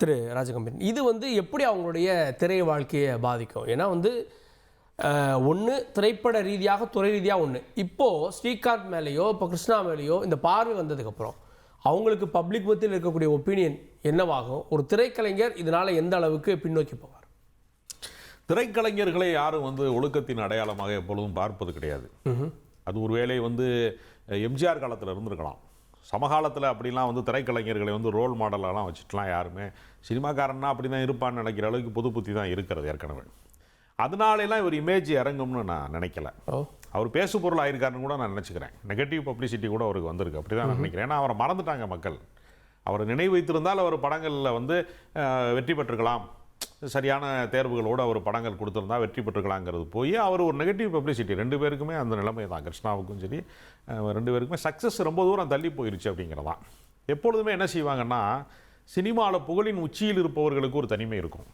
திரு ராஜகம்பீரன், இது எப்படி அவங்களுடைய திரை வாழ்க்கையை பாதிக்கும்? ஏன்னா ஒன்று திரைப்பட ரீதியாக துறை ரீதியாக ஒன்று, இப்போது ஸ்ரீகாந்த் மேலேயோ இப்போ கிருஷ்ணா மேலேயோ இந்த பார்வை வந்ததுக்கப்புறம் அவங்களுக்கு பப்ளிக் மத்தியில் இருக்கக்கூடிய ஒப்பீனியன் என்னவாகும்? ஒரு திரைக்கலைஞர் இதனால் எந்த அளவுக்கு பின்னோக்கி போவார்? திரைக்கலைஞர்களை யாரும் ஒழுக்கத்தின் அடையாளமாக எப்பொழுதும் பார்ப்பது கிடையாது. அது ஒருவேளை எம்ஜிஆர் காலத்தில் இருந்திருக்கலாம். சமகாலத்தில் அப்படிலாம் திரைக்கலைஞர்களை ரோல் மாடலெல்லாம் வச்சுட்டுலாம் யாருமே சினிமாக்காரன்னா அப்படி தான் இருப்பான்னு நினைக்கிற அளவுக்கு பொது புத்தி தான் இருக்கிறது ஏற்கனவே. அதனாலெல்லாம் இவர் இமேஜ் இறங்கும்னு நான் நினைக்கல. அவர் பேசு பொருள் ஆயிருக்காருன்னு கூட நான் நினச்சிக்கிறேன். நெகட்டிவ் பப்ளிசிட்டி கூட அவருக்கு வந்திருக்கு, அப்படி தான் நான் நினைக்கிறேன். ஏன்னா அவரை மறந்துட்டாங்க மக்கள். அவரை நினைவு வைத்திருந்தால் அவர் படங்களில் வெற்றி பெற்றுக்கலாம், சரியான தேர்வுகளோடு அவர் படங்கள் கொடுத்துருந்தா வெற்றி பெற்றுக்கலாங்கிறது போய் அவர் ஒரு நெகட்டிவ் பப்ளிசிட்டி. 2 பேருக்குமே அந்த நிலைமை தான், கிருஷ்ணாவுக்கும் சரி 2 பேருக்குமே சக்ஸஸ் ரொம்ப தூரம் தள்ளி போயிருச்சு அப்படிங்கிறதான். எப்பொழுதுமே என்ன செய்வாங்கன்னா, சினிமாவில் புகழின் உச்சியில் இருப்பவர்களுக்கு ஒரு தனிமை இருக்கும்.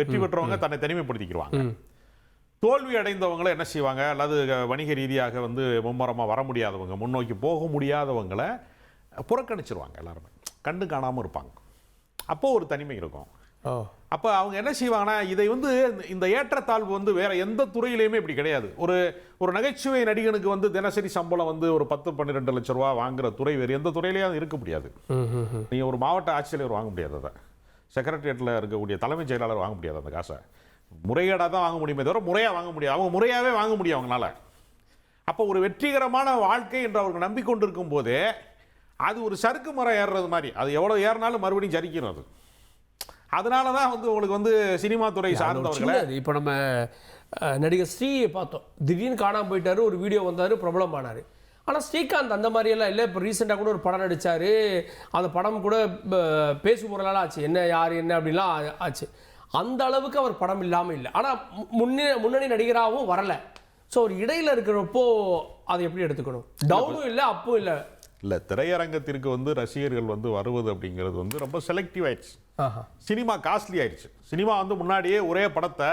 வெற்றி பெற்றவங்க தன்னை தனிமைப்படுத்திக்கிடுவாங்க. தோல்வி அடைந்தவங்களை என்ன செய்வாங்க, அல்லது வணிக ரீதியாக மும்மரமாக வர முடியாதவங்க, முன்னோக்கி போக முடியாதவங்களை புறக்கணிச்சிருவாங்க. எல்லாருமே கண்டு காணாமல் இருப்பாங்க. அப்போது ஒரு தனிமை இருக்கும். அப்போ அவங்க என்ன செய்வாங்கன்னா, இதை இந்த ஏற்றத்தாழ்வு வேற எந்த துறையிலையுமே இப்படி கிடையாது. ஒரு நகைச்சுவை நடிகனுக்கு தினசரி சம்பளம் ஒரு 10-12 லட்ச ரூபா வாங்குற துறை வேறு எந்த துறையிலையும் இருக்க முடியாது. நீங்கள் ஒரு மாவட்ட ஆட்சியாளர் வாங்க முடியாது, அதை செக்ரட்டரியேட்டில் இருக்கக்கூடிய தலைமைச் செயலாளர் வாங்க முடியாது. அந்த காசை முறைகேடாக தான் வாங்க முடியுமே தவிர முறையாக வாங்க முடியாது. அவங்க முறையாகவே வாங்க முடியும் அவங்களால. அப்போ ஒரு வெற்றிகரமான வாழ்க்கை என்று அவர்கள் நம்பிக்கொண்டிருக்கும் போதே அது ஒரு சறுக்கு மரம் ஏறுறது மாதிரி, அது எவ்வளோ ஏறினாலும் மறுபடியும் சரிக்கணும். அது அதனால தான் உங்களுக்கு சினிமா துறை சார்ந்தவர்களை, இப்போ நம்ம நடிகர் ஸ்ரீயை பார்த்தோம், திடீர்னு காணாமல் போயிட்டாரு, ஒரு வீடியோ வந்தார், பிரபலமானார். ஆனால் ஸ்ரீகாந்த் அந்த மாதிரியெல்லாம் இல்லை. இப்போ ரீசெண்டாக கூட ஒரு படம் நடித்தார், அந்த படம் கூட பேசு பொருளால் ஆச்சு, என்ன யார் என்ன அப்படிலாம் ஆச்சு. அந்த அளவுக்கு அவர் படம் இல்லாமல் இல்லை. ஆனால் முன்னணி நடிகராகவும் வரலை. ஸோ ஒரு இடையில் இருக்கிறப்போ அதை எப்படி எடுத்துக்கணும்? டவுனும் இல்லை, அப்பும் இல்லை. இல்லை, திரையரங்கத்திற்கு ரசிகர்கள் வருவது அப்படிங்கிறது ரொம்ப செலக்டிவ் ஆயிடுச்சு. சினிமா காஸ்ட்லி ஆயிடுச்சு. சினிமா முன்னாடியே ஒரே படத்தை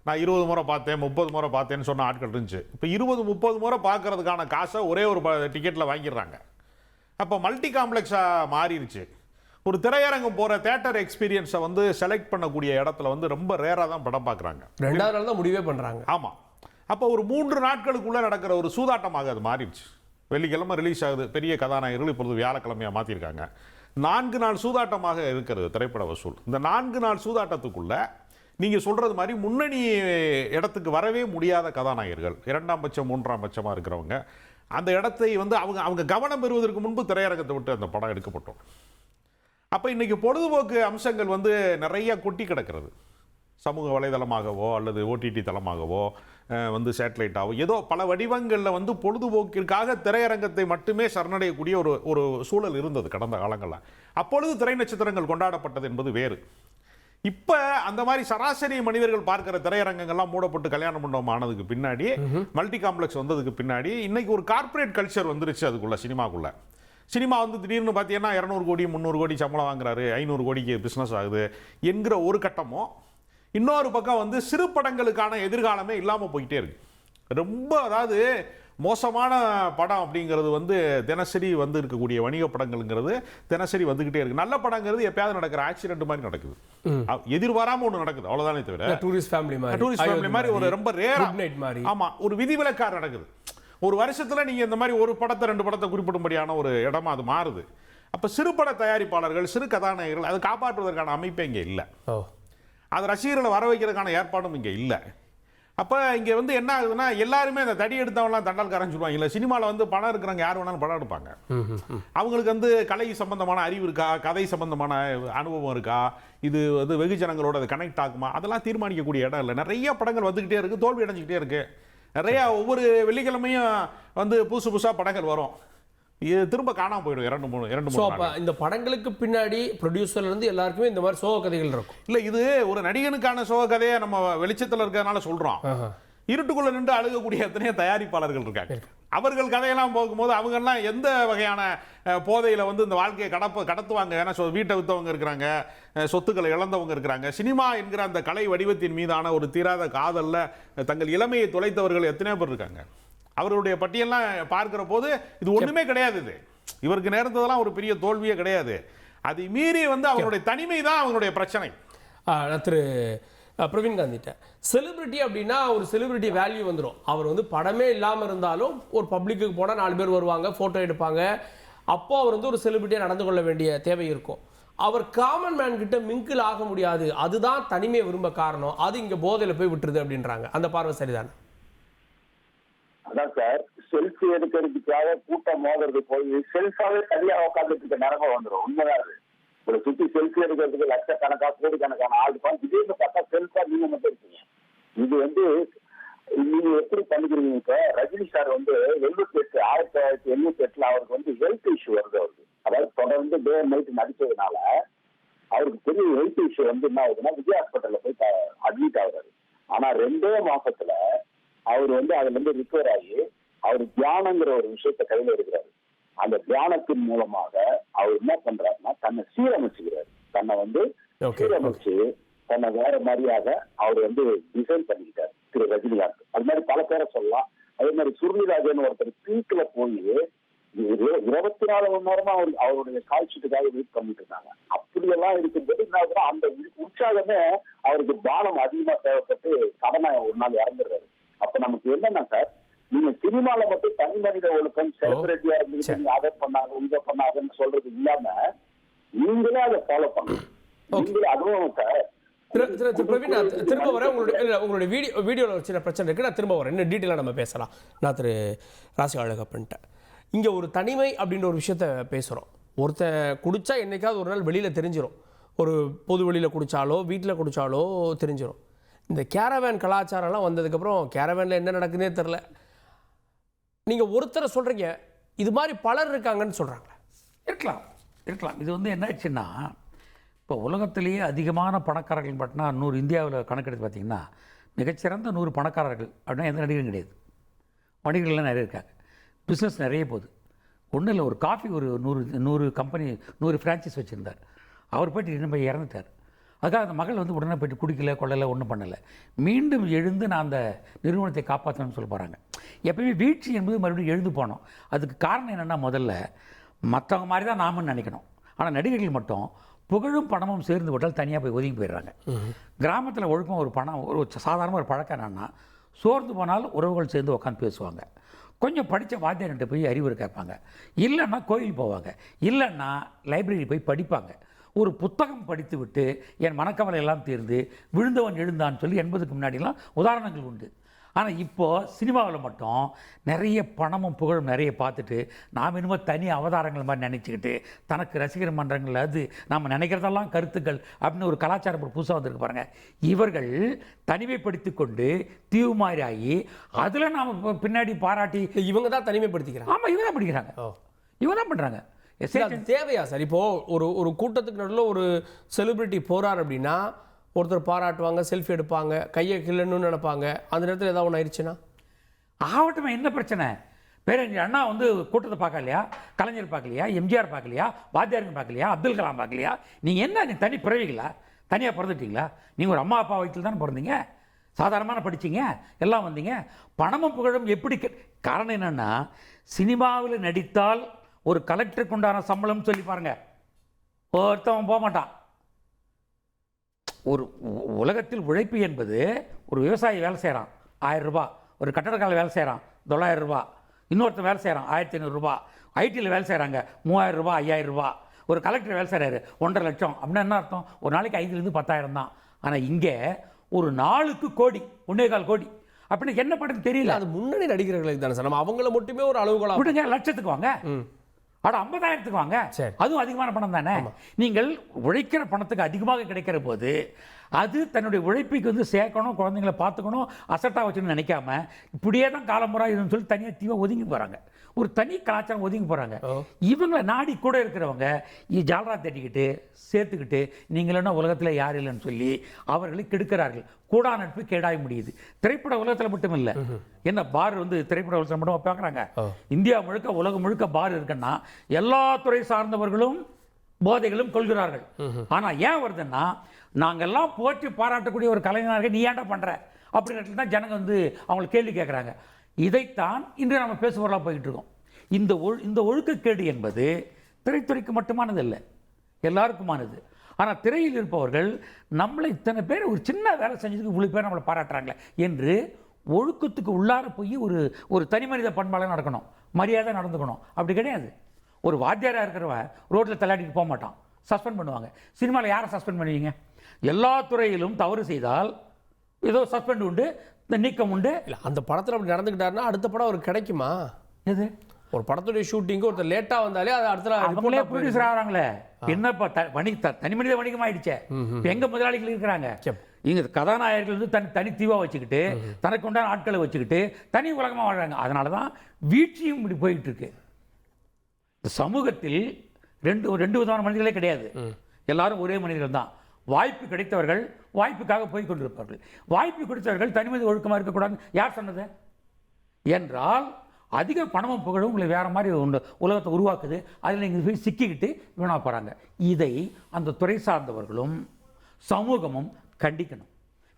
நான் 20 முறை பார்த்தேன், 30 முறை பார்த்தேன்னு சொன்ன ஆட்கள் இருந்துச்சு. இப்போ 20-30 முறை பார்க்கறதுக்கான காசை ஒரே ஒரு டிக்கெட்டில் வாங்கிடுறாங்க. அப்போ மல்டி காம்ப்ளெக்ஸாக மாறிடுச்சு. ஒரு திரையரங்கம் போகிற தேட்டர் எக்ஸ்பீரியன்ஸை செலக்ட் பண்ணக்கூடிய இடத்துல ரொம்ப ரேராக தான் படம் பார்க்குறாங்க. 2வது நாள் தான் முடிவே பண்ணுறாங்க. ஆமாம். அப்போ ஒரு 3 நாட்களுக்குள்ளே நடக்கிற ஒரு சூதாட்டமாக அது மாறிடுச்சு. வெள்ளிக்கிழமை ரிலீஸ் ஆகுது, பெரிய கதாநாயகர்கள் இப்பொழுது வியாழக்கிழமையாக மாற்றிருக்காங்க. 4 நாள் சூதாட்டமாக இருக்கிறது திரைப்பட வசூல். இந்த 4 நாள் சூதாட்டத்துக்குள்ளே நீங்கள் சொல்கிறது மாதிரி முன்னணி இடத்துக்கு வரவே முடியாத கதாநாயகர்கள், 2ஆம் பட்சம் 3ஆம் பட்சமாக இருக்கிறவங்க, அந்த இடத்தை அவங்க கவனம் பெறுவதற்கு முன்பு திரையரங்கத்தை விட்டு அந்த படம் எடுக்கப்பட்டோம். அப்போ இன்றைக்கி பொழுதுபோக்கு அம்சங்கள் நிறைய கொட்டி கிடக்கிறது. சமூக வலைதளமாகவோ அல்லது ஓடிடி தளமாகவோ சேட்டலைட்டாகவோ ஏதோ பல வடிவங்களில் பொழுதுபோக்கிற்காக திரையரங்கத்தை மட்டுமே சரணடையக்கூடிய ஒரு சூழல் இருந்தது கடந்த காலங்களில். அப்பொழுது திரை நட்சத்திரங்கள் கொண்டாடப்பட்டது என்பது வேறு. இப்போ அந்த மாதிரி சராசரி மனிதர்கள் பார்க்கிற திரையரங்கங்கள்லாம் மூடப்பட்டு கல்யாண மண்டபம் ஆனதுக்கு பின்னாடி, மல்டி காம்ப்ளெக்ஸ் வந்ததுக்கு பின்னாடி இன்னைக்கு ஒரு கார்ப்பரேட் கல்ச்சர் வந்துருச்சு அதுக்குள்ள. சினிமாக்குள்ள சினிமா திடீர்னு பார்த்தீங்கன்னா 200 கோடி 300 கோடி சம்பளம் வாங்குறாரு, 500 கோடிக்கு பிஸ்னஸ் ஆகுது என்கிற ஒரு கட்டமும், இன்னொரு பக்கம் சிறு படங்களுக்கான எதிர்காலமே இல்லாமல் போயிட்டே இருக்கு. ரொம்ப அதாவது மோசமான படம் அப்படிங்கிறது தினசரி இருக்கக்கூடிய வணிக படங்கள்ங்கிறது தினசரி வந்துகிட்டே இருக்கு. நல்ல படங்கிறது எப்பயாவது நடக்கிற ஆக்சிடென்ட் மாதிரி நடக்குது, எதிர்பாராம ஒன்று நடக்குது, அவ்வளவுதானே தவிர டூரிஸ்ட் ஃபேமிலி மாதிரி ஒரு ரொம்ப ரேரா, ஆமா, ஒரு விதிவிலக்காக நடக்குது. ஒரு வருஷத்துல நீங்க இந்த மாதிரி ஒரு படத்தை 2 படத்தை குறிப்பிடும்படியான ஒரு இடமா அது மாறுது. அப்ப சிறு பட தயாரிப்பாளர்கள், சிறு கதாநாயகர்கள் அதை காப்பாற்றுவதற்கான அமைப்பே இங்கே இல்லை. அது ரசிகர்களை வர வைக்கிறதுக்கான ஏற்பாடும் இங்கே இல்லை. அப்போ இங்கே என்ன ஆகுதுன்னா, எல்லாருமே அந்த தடி எடுத்தவங்களாம் தண்டால்காரன்னு சொல்லுவாங்க. இல்லை, சினிமாவில் பணம் இருக்கிறவங்க யார் வேணாலும் படம் எடுப்பாங்க. அவங்களுக்கு கலை சம்பந்தமான அறிவு இருக்கா, கதை சம்பந்தமான அனுபவம் இருக்கா, இது வெகுஜனங்களோட அது கனெக்ட் ஆகுமா, அதெல்லாம் தீர்மானிக்கக்கூடிய இடம் இல்லை. நிறைய படங்கள் வந்துக்கிட்டே இருக்குது, தோல்வி அடைஞ்சிக்கிட்டே இருக்குது. நிறையா ஒவ்வொரு வெள்ளிக்கிழமையும் புதுசு புதுசாக படங்கள் வரும், இது திரும்ப காணாமல் போயிடும். 2-3 இந்த படங்களுக்கு பின்னாடி ப்ரொடியூசர்லேருந்து எல்லாருக்குமே இந்த மாதிரி சோக கதைகள் இருக்கும். இல்லை, இது ஒரு நடிகனுக்கான சோக கதையை நம்ம வெளிச்சத்தில் இருக்கிறதுனால சொல்கிறோம். இருட்டுக்குள்ள நின்று அழுகக்கூடிய எத்தனையோ தயாரிப்பாளர்கள் இருக்காங்க. அவர்கள் கதையெல்லாம் போகும்போது அவங்கெல்லாம் எந்த வகையான போதையில் இந்த வாழ்க்கையை கடத்துவாங்க. ஏன்னா வீட்டை விற்றவங்க இருக்கிறாங்க, சொத்துக்களை இழந்தவங்க இருக்கிறாங்க. சினிமா என்கிற அந்த கலை வடிவத்தின் மீதான ஒரு தீராத காதலில் தங்கள் இளமையை தொலைத்தவர்கள் எத்தனையோ பேர் இருக்காங்க. அவர்களுடைய பட்டியெல்லாம் பார்க்கிற போது இது ஒன்றுமே கிடையாது. இது இவருக்கு நேர்ந்ததெல்லாம் ஒரு பெரிய தோல்வியே கிடையாது. அதை மீறி வந்து அவங்களுடைய தனிமை தான் அவங்களுடைய பிரச்சனை. நான் திரு பிரவீன் காந்திட்ட செலிபிரிட்டி அப்படின்னா ஒரு செலிபிரிட்டி வேல்யூ வந்துடும். அவர் வந்து படமே இல்லாமல் இருந்தாலும் ஒரு பப்ளிக்கு போனால் 4 பேர் வருவாங்க, ஃபோட்டோ எடுப்பாங்க. அப்போ அவர் வந்து ஒரு செலிபிரிட்டியாக நடந்து கொள்ள வேண்டிய தேவை இருக்கும். அவர் காமன் மேன் கிட்ட மிங்கிள் ஆக முடியாது, அதுதான் தனிமையை விரும்ப காரணம். அது இங்கே போதையில் போய் விட்டுருது அப்படின்றாங்க. அந்த பார்வை சரிதானே? அதான் சார், செல்ஃபி எடுக்கிறதுக்காக கூட்டம் மோதுறது போய் செல்ஃபாவே சரியா உட்காந்துட்டு இருக்க நேரமா வந்துடும். உண்மைதான். ஒரு சுத்தி செல்ஃபி எடுக்கிறதுக்கு லட்சக்கணக்கா கோடிக்கணக்கான ஆள் திடீர்னு பார்த்தா செல்ஃபா நீங்க மட்டும் இருக்கீங்க. இது வந்து நீங்க எப்படி பண்ணிக்கிறீங்க? இப்ப ரஜினி சார் வந்து 1988 அவருக்கு வந்து ஹெல்த் இஷ்யூ வருது. அவருக்கு அதாவது தொடர்ந்து டே நைட் நடிச்சதுனால அவருக்கு பெரிய ஹெல்த் இஷ்யூ வந்து என்ன ஆகுதுன்னா விஜய் ஹாஸ்பிட்டல்ல போய் அட்மிட் ஆகுறாரு. ஆனா 2 மாசத்துல அவர் வந்து அதுல இருந்து ரிகவர் ஆகி அவர் தியானங்கிற ஒரு விஷயத்த கையில எடுக்கிறாரு. அந்த தியானத்தின் மூலமாக அவர் என்ன பண்றாருன்னா தன்னை சீரமைச்சுக்கிறாரு. தன்னை வந்து சீரமைச்சு தன்னை வேற மாதிரியாக அவர் வந்து டிசைன் பண்ணிக்கிட்டார் திரு ரஜினிகாந்த். அது மாதிரி பல பேரை சொல்லலாம். அதே மாதிரி சுருளிராஜன் ஒருத்தர் பீக்ல போய் 24 மணி நேரமா அவருடைய கால்ஷீட்டுக்காக வெயிட் பண்ணிட்டு இருந்தாங்க. அப்படியெல்லாம் இருக்கும்போது என்ன அந்த உற்சாகமே அவருக்கு பானம் அதிகமா தேவைப்பட்டு கடனை ஒரு நாள் இறந்துடுறாரு. அப்ப நமக்கு என்னன்னா சார், நீங்க சினிமால மட்டும் தனி மனித ஒழுக்கம் செலிபிரிட்டியா இருந்துட்டு நீங்க அதை பண்ணாங்க இதை பண்ணாங்கன்னு சொல்றது இல்லாம நீங்களே அதை ஃபாலோ பண்ணணும். நீங்களே அதுவும் சார் பிரவீன், நான் திரும்ப வரேன். உங்களுடைய வீடியோவில் ஒரு சின்ன பிரச்சனை இருக்குது, நான் திரும்ப வரேன். இன்னும் டீட்டெயிலாக நம்ம பேசலாம். நான் திரு ராசி அழகப்பன்ட்டேன். இங்கே ஒரு தனிமை அப்படின்ற ஒரு விஷயத்த பேசுகிறோம். ஒருத்தன் குடித்தா என்றைக்காவது ஒரு நாள் வெளியில் தெரிஞ்சிடும். ஒரு பொது வெளியில் குடித்தாலோ வீட்டில் குடித்தாலோ தெரிஞ்சிடும். இந்த கேரவேன் கலாச்சாரம்லாம் வந்ததுக்கப்புறம் கேரவேனில் என்ன நடக்குதுன்னே தெரில. நீங்கள் ஒருத்தரை சொல்கிறீங்க, இது மாதிரி பலர் இருக்காங்கன்னு சொல்கிறாங்களே. இருக்கலாம். இது வந்து என்ன ஆச்சுன்னா, இப்போ உலகத்திலேயே அதிகமான பணக்காரர்கள் பார்த்தீங்கன்னா 100 இந்தியாவில் கணக்கெடுத்து பார்த்தீங்கன்னா மிகச்சிறந்த 100 பணக்காரர்கள் அப்படின்னா எந்த நடிகரும் கிடையாது. வணிகர்கள்லாம் நிறைய இருக்காங்க, பிஸ்னஸ் நிறைய போகுது. ஒன்றும் இல்லை, ஒரு காஃபி ஒரு 100 கம்பெனி 100 ஃப்ரான்ச்சைஸ் வச்சுருந்தார். அவர் போய்ட்டு இன்னும் போய் இறந்துட்டார். அதுக்காக அந்த மகள் வந்து உடனே போய்ட்டு குடிக்கல கொள்ளலை ஒன்றும் பண்ணலை. மீண்டும் எழுந்து நான் அந்த நிறுவனத்தை காப்பாற்றணும்னு சொல்ல போகிறாங்க. எப்பயுமே வீழ்ச்சி என்பது மறுபடியும் எழுந்து போனோம். அதுக்கு காரணம் என்னென்னா, முதல்ல மற்றவங்க மாதிரி தான் நாமன்னு நினைக்கணும். ஆனால் நடிகர்கள் மட்டும் புகழும் பணமும் சேர்ந்து விட்டால் தனியாக போய் ஒதுங்கி போயிடுறாங்க. கிராமத்தில் ஒழுக்கம் ஒரு சாதாரண ஒரு பழக்கம் என்னென்னா, சோர்ந்து போனால் உறவுகள் சேர்ந்து உட்காந்து பேசுவாங்க. கொஞ்சம் படித்த வாத்தியார்கிட்ட போய் அறிவுரை கேட்பாங்க. இல்லைன்னா கோயில் போவாங்க. இல்லைன்னா லைப்ரரி போய் படிப்பாங்க. ஒரு புத்தகம் படித்து விட்டு என் மனக்கவலை எல்லாம் தீர்ந்து விழுந்தவன் எழுந்தான்னு சொல்லி 80க்கு முன்னாடிலாம் உதாரணங்கள் உண்டு. ஆனால் இப்போது சினிமாவில் மட்டும் நிறைய பணமும் புகழும் நிறைய பார்த்துட்டு நாம் இன்னும் தனி அவதாரங்கள் மாதிரி நினச்சிக்கிட்டு தனக்கு ரசிகர் மன்றங்கள் அது நாம் நினைக்கிறதெல்லாம் கருத்துக்கள் அப்படின்னு ஒரு கலாச்சாரம் புதுசாக வந்திருக்கு பாருங்கள். இவர்கள் தனிமைப்படுத்தி கொண்டு தீவு மாதிரி ஆகி அதில் நாம் பின்னாடி பாராட்டி இவங்க தான் தனிமைப்படுத்திக்கிறாங்க. ஆமாம், இவங்க தான் படிக்கிறாங்க, இவங்க தான் பண்ணுறாங்க. தேவையா சார்? இப்போது ஒரு கூட்டத்துக்கு நடுவில் ஒரு செலிபிரிட்டி போகிறார் அப்படின்னா ஒருத்தர் பாராட்டுவாங்க, செல்ஃபி எடுப்பாங்க, கையை கிள்ளணும்னு நினைப்பாங்க. அந்த நேரத்தில் ஏதாவது ஒன்று ஆயிடுச்சுன்னா ஆகட்டுமே, என்ன பிரச்சனை? பேரறிஞர் அண்ணா வந்து கூட்டத்தை பார்க்கலையா? கலைஞர் பார்க்கலையா? எம்ஜிஆர் பார்க்கலையா? வாத்தியாருங்க பார்க்கலையா? அப்துல் கலாம் பார்க்கலையா? நீங்கள் என்ன, நீங்கள் தனி பிறவிகளா? தனியாக பிறந்துட்டீங்களா? நீங்கள் ஒரு அம்மா அப்பா வயிற்றில் தானே பிறந்தீங்க, சாதாரணமான படிச்சிங்க, எல்லாம் வந்தீங்க. பணமும் புகழும் எப்படி? காரணம் என்னென்னா, சினிமாவில் நடித்தால் ஒரு கலெக்டருக்கு உண்டான சம்பளம் சொல்லி பாருங்கள், ஒருத்தவன் போக மாட்டான். ஒரு உலகத்தில் உழைப்பு என்பது, ஒரு விவசாயி வேலை செய்கிறான் 1000 ரூபா, ஒரு கட்டடக்கால வேலை செய்கிறான் 900 ரூபா, இன்னொருத்தர் வேலை செய்கிறான் 1500 ரூபா, ஐடியில் வேலை செய்கிறாங்க 3000 ரூபா 5000 ரூபா, ஒரு கலெக்டர் வேலை செய்கிறாரு 1.5 லட்சம். அப்படின்னா என்ன அர்த்தம்? ஒரு நாளைக்கு 5லேருந்து 10,000 தான். ஆனால் இங்கே ஒரு நாளுக்கு கோடி, 1.25 கோடி. அப்படின்னு என்ன பண்ணுறது தெரியல. அது முன்னணி நடிகர்களுக்கு தானே சார், நம்ம அவங்கள மட்டுமே ஒரு அளவுகோலா விடுங்க. லட்சத்துக்கு வாங்க, அட 50,000த்துக்கு வாங்க, அதுவும் அதிகமான பணம் தானே. நீங்கள் உழைக்கிற பணத்துக்கு அதிகமாக கிடைக்கிற போது அது தன்னுடைய உழைப்புக்கு வந்து சேர்க்கணும், குழந்தைங்களை பார்த்துக்கணும், அசட்டாக வச்சுன்னு நினைக்காம இப்படியே தான் காலமுறை இதுன்னு சொல்லி தனியாக தீவாக ஒதுங்கி போகிறாங்க. ஒரு தனி கலாச்சாரம் ஒதுங்கி போகிறாங்க. இவங்களை நாடி கூட இருக்கிறவங்க ஜாலரா தட்டிக்கிட்டு சேர்த்துக்கிட்டு நீங்களா உலகத்தில் யார் இல்லைன்னு சொல்லி அவர்களை கெடுக்கிறார்கள். கூடா நட்பு கேடாய முடியுது. திரைப்பட உலகத்தில் மட்டும் இல்லை, என்ன பார் வந்து திரைப்பட உலகத்தில் மட்டும் பார்க்குறாங்க. இந்தியா முழுக்க உலகம் முழுக்க பார் இருக்குன்னா எல்லா துறை சார்ந்தவர்களும் போதைகளும் கொள்கிறார்கள். ஆனால் ஏன் வருதுன்னா, நாங்கள்லாம் போற்றி பாராட்டக்கூடிய ஒரு கலைஞராக நீ ஏன்டா பண்ணுற அப்படின்னு தான் ஜனங்க வந்து அவங்களை கேள்வி கேட்குறாங்க. இதைத்தான் இன்று நம்ம பேசுபொருளாக போய்கிட்டு இருக்கோம். இந்த ஒழுக்கக்கேடு என்பது திரைத்துறைக்கு மட்டுமானது இல்லை, எல்லாருக்குமானது. ஆனால் திரையில் இருப்பவர்கள் நம்மளை இத்தனை பேர் ஒரு சின்ன வேலை செஞ்சதுக்கு இவ்வளோ பேர் நம்மளை பாராட்டுறாங்களே என்று ஒழுக்கத்துக்கு உள்ளார போய் ஒரு தனி மனித பண்பாளர் நடக்கணும், மரியாதை நடந்துக்கணும். அப்படி கிடையாது. ஒரு வாத்தியாராக இருக்கிறவன் ரோட்டில் தள்ளாடிட்டு போக மாட்டான், சஸ்பெண்ட் பண்ணுவாங்க. சினிமாவில் யாரை சஸ்பெண்ட் பண்ணுவீங்க? எல்லா துறையிலும் தவறு செய்தால் ஏதோ சஸ்பெண்ட் உண்டு, இந்த நீக்கம் உண்டு. இல்லை, அந்த படத்தில் அப்படி நடந்துக்கிட்டாருன்னா அடுத்த படம் அவருக்கு கிடைக்குமா? எது? ஒரு படத்துடைய ஷூட்டிங்கு ஒருத்தர் லேட்டாக வந்தாலே அது அடுத்த அவங்களே ப்ரொடியூசர் ஆகிறாங்களே. என்னப்பா தனி மனித வணிகம் ஆயிடுச்சே. எங்க முதலாளிகள் இருக்கிறாங்க இங்க கதாநாயகர்கள் வந்து தனி தீவா வச்சுக்கிட்டு தனக்கு உண்டான ஆட்களை வச்சுக்கிட்டு தனி உலகமாக வாழ்றாங்க. அதனால தான் வீழ்ச்சியும் இப்படி போயிட்டு இருக்கு. இந்த சமூகத்தில் ரெண்டு விதமான மனிதர்களே கிடையாது, எல்லாரும் ஒரே மனிதர்கள் தான். வாய்ப்பு கிடைத்தவர்கள் வாய்ப்புக்காக போய் கொண்டிருப்பார்கள், வாய்ப்பு கொடுத்தவர்கள் தனிமனித ஒழுக்கமாக இருக்கக்கூடாது. யார் சொன்னது? என்றால் அதிக பணமும் புகழும் உங்களை வேறு மாதிரி உலகத்தை உருவாக்குது, அதில் நீங்கள் போய் சிக்கிக்கிட்டு வீணாக போகிறாங்க. இதை அந்த துறை சார்ந்தவர்களும் சமூகமும் கண்டிக்கணும்.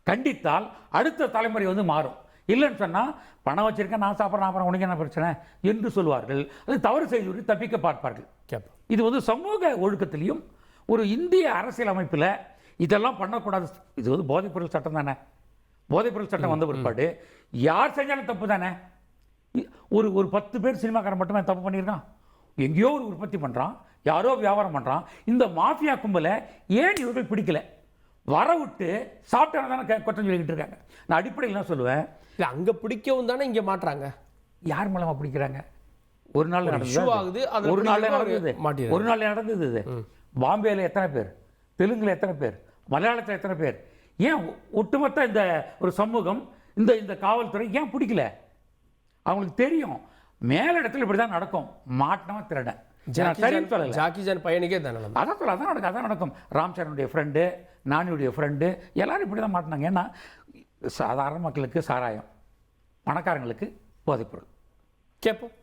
கண்டித்தால் அடுத்த தலைமுறை வந்து மாறும். இல்லைன்னு சொன்னால் பணம் வச்சுருக்கேன், நான் சாப்பிட்றேன், அப்புறம் உனக்கு என்ன பிரச்சனை என்று சொல்வார்கள். அது தவறு செய்து தப்பிக்க பார்ப்பார்கள். இது வந்து சமூக ஒழுக்கத்திலையும் ஒரு இந்திய அரசியல் அமைப்பில் இதெல்லாம் பண்ணக்கூடாது. இது வந்து போதைப்பொருள் சட்டம் தானே. போதைப்பொருள் சட்டம் வந்த பிற்பாடு யார் செஞ்சாலும் தப்பு தானே. ஒரு 10 பேர் சினிமாக்காரன் மட்டுமே தப்பு பண்ணியிருக்கான். எங்கேயோ ஒரு உற்பத்தி பண்ணுறான், யாரோ வியாபாரம் பண்ணுறான். இந்த மாஃபியா கும்பலை ஏன் இவர்கள் பிடிக்கல? வர விட்டு சாப்பிட்டா தானே குற்றம் சொல்லிக்கிட்டு இருக்காங்க. நான் அடிப்படையில் தான் சொல்லுவேன், இல்லை அங்கே பிடிக்கவும் தானே இங்கே மாட்டுறாங்க. யார் மூலமாக பிடிக்கிறாங்க? ஒரு நாள் நடந்தது, ஒரு நாள் நடந்தது. இது பாம்பேயில் எத்தனை பேர், தெலுங்குல எத்தனை பேர், மலையாளத்தில் எத்தனை பேர்? ஏன் ஒட்டுமொத்த இந்த ஒரு சமூகம் இந்த காவல்துறை ஏன் பிடிக்கல? அவங்களுக்கு தெரியும் மேலிடத்தில் இப்படி தான் நடக்கும். மாட்டினவன் திருடன். ஜாக்கி ஜான் பையனுக்கே தானே அதான் நடக்கும். ராம் சரணுடைய ஃப்ரெண்டு, நானியுடைய ஃப்ரெண்டு எல்லாரும் இப்படி தான் மாட்டினாங்க. ஏன்னா சாதாரண மக்களுக்கு சாராயம், பணக்காரங்களுக்கு போதைப்பொருள். கேட்போம்.